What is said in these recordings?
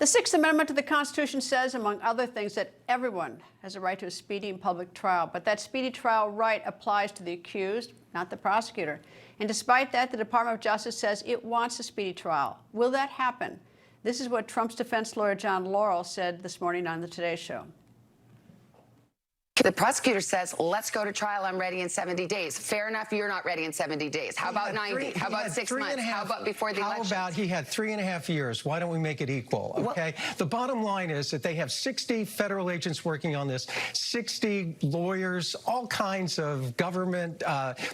The Sixth Amendment to the Constitution says, among other things, that everyone has a right to a speedy and public trial, but that speedy trial right applies to the accused, not the prosecutor. And despite that, the Department of Justice says it wants a speedy trial. Will that happen? This is what Trump's defense lawyer, John Laurel, said this morning on the Today Show. The prosecutor says, let's go to trial. I'm ready in 70 days. Fair enough, you're not ready in 70 days. How about 90? How about 6 months? How about before the election? How about he had 3.5 years? Why don't we make it equal, okay? Well, the bottom line is that they have 60 federal agents working on this, 60 lawyers, all kinds of government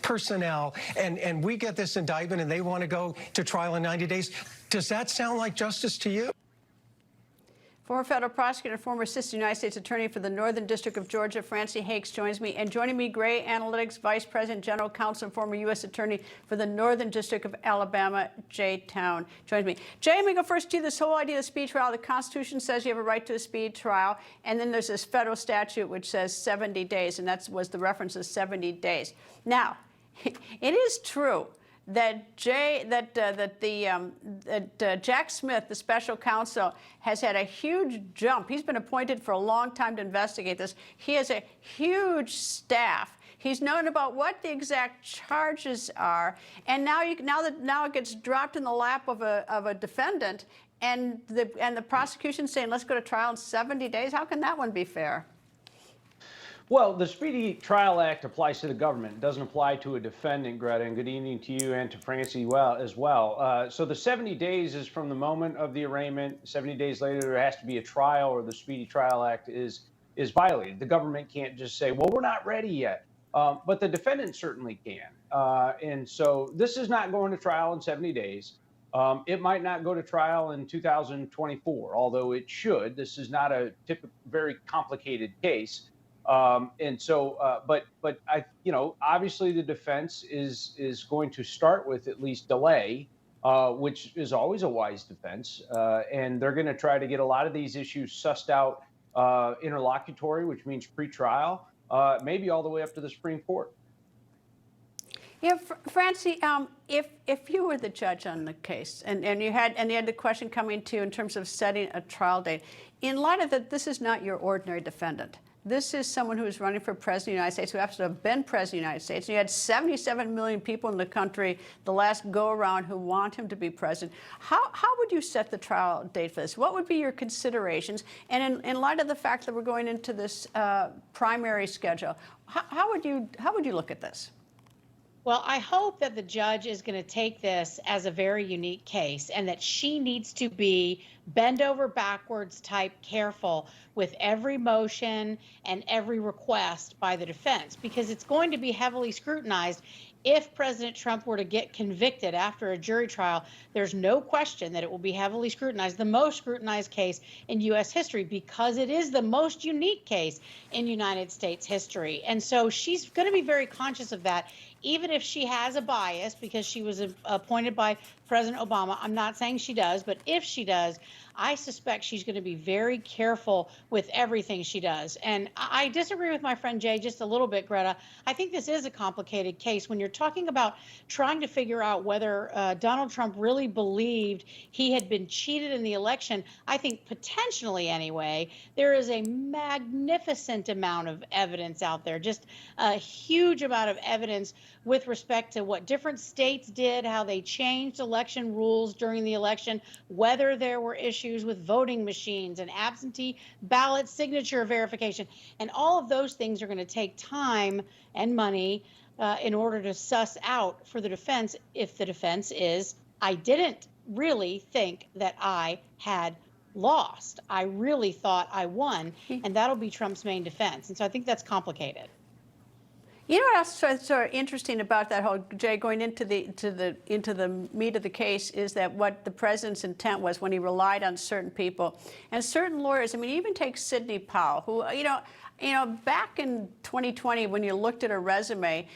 personnel, and we get this indictment and they want to go to trial in 90 days. Does that sound like justice to you? Former federal prosecutor and former assistant United States attorney for the Northern District of Georgia, Francey Hakes, joins me. And joining me, Gray Analytics Vice President, General Counsel, and former U.S. Attorney for the Northern District of Alabama, Jay Town, joins me. Jay, let me go first to you. This whole idea of speedy trial, the Constitution says you have a right to a speedy trial, and then there's this federal statute which says 70 days, and that was the reference of 70 days. Now, it is true that Jack Smith, the special counsel, has had a huge jump. He's been appointed for a long time to investigate this. He has a huge staff. He's known about what the exact charges are, and now it gets dropped in the lap of a defendant, and the prosecution's saying let's go to trial in 70 days. How can that one be fair? Well, the Speedy Trial Act applies to the government. It doesn't apply to a defendant, Greta, and good evening to you and to Francey as well. So the 70 days is from the moment of the arraignment. 70 days later, there has to be a trial or the Speedy Trial Act is violated. The government can't just say, well, we're not ready yet. But the defendant certainly can. And so this is not going to trial in 70 days. It might not go to trial in 2024, although it should. This is not a very complicated case. And so, but obviously the defense is going to start with at least delay, which is always a wise defense. And they're going to try to get a lot of these issues sussed out interlocutory, which means pretrial, maybe all the way up to the Supreme Court. Yeah, Francey, if you were the judge on the case and you had the question coming to you in terms of setting a trial date, in light of that, this is not your ordinary defendant. This is someone who is running for president of the United States, who happens to have been president of the United States. And you had 77 million people in the country the last go-around who want him to be president. How would you set the trial date for this? What would be your considerations? And in light of the fact that we're going into this primary schedule, how would you look at this? Well, I hope that the judge is going to take this as a very unique case and that she needs to be bend over backwards type careful with every motion and every request by the defense, because it's going to be heavily scrutinized. If President Trump were to get convicted after a jury trial, there's no question that it will be heavily scrutinized, the most scrutinized case in U.S. history, because it is the most unique case in United States history. And so she's going to be very conscious of that, even if she has a bias because she was appointed by President Obama. I'm not saying she does, but if she does, I suspect she's going to be very careful with everything she does. And I disagree with my friend Jay just a little bit, Greta. I think this is a complicated case. When you're talking about trying to figure out whether Donald Trump really believed he had been cheated in the election, I think potentially anyway, there is a magnificent amount of evidence out there, just a huge amount of evidence with respect to what different states did, how they changed election rules during the election, whether there were issues with voting machines and absentee ballot signature verification. And all of those things are going to take time and money in order to suss out for the defense if the defense is, I didn't really think that I had lost. I really thought I won. And that'll be Trump's main defense. And so I think that's complicated. You know what else is sort of interesting about that whole, Jay, going into the meat of the case is that what the president's intent was when he relied on certain people and certain lawyers. I mean, even take Sidney Powell, who, back in 2020, when you looked at her resume,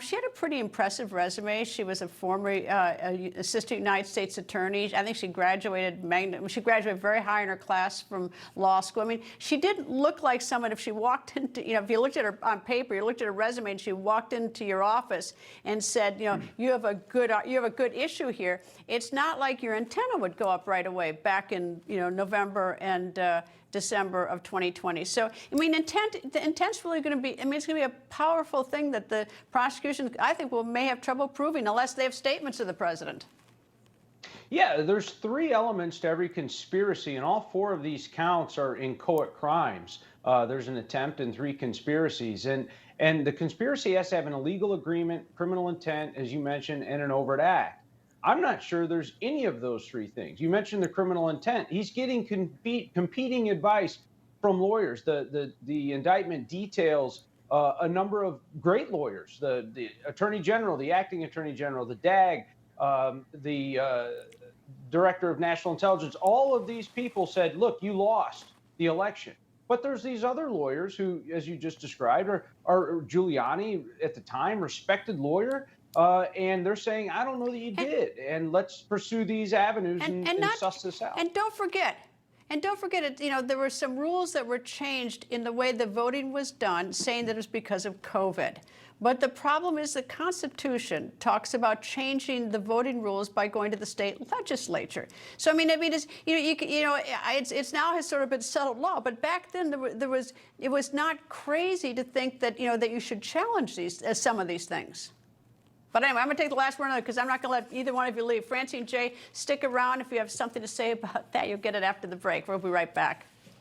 She had a pretty impressive resume. She was a former assistant United States attorney. I think she graduated very high in her class from law school. I mean, she didn't look like someone, if she walked into, if you looked at her on paper, you looked at her resume and she walked into your office and said, you have a good issue here. It's not like your antenna would go up right away back in, November and December of 2020. So, I mean, the intent's really going to be, it's going to be a powerful thing that the prosecution, I think, may have trouble proving unless they have statements of the president. Yeah, there's 3 elements to every conspiracy, and all 4 of these counts are inchoate crimes. There's an attempt and 3 conspiracies. And the conspiracy has to have an illegal agreement, criminal intent, as you mentioned, and an overt act. I'm not sure there's any of those 3 things. You mentioned the criminal intent. He's getting competing advice from lawyers. The indictment details a number of great lawyers, the attorney general, the acting attorney general, the DAG, the director of national intelligence. All of these people said, look, you lost the election. But there's these other lawyers who, as you just described, are Giuliani at the time, respected lawyer. And they're saying, I don't know that you did, and let's pursue these avenues and suss this out. And don't forget, there were some rules that were changed in the way the voting was done, saying that it was because of COVID. But the problem is the Constitution talks about changing the voting rules by going to the state legislature. So it's now has sort of been settled law. But back then it was not crazy to think that that you should challenge some of these things. But anyway, I'm going to take the last word on it because I'm not going to let either one of you leave. Francey and Jay, stick around. If you have something to say about that, you'll get it after the break. We'll be right back.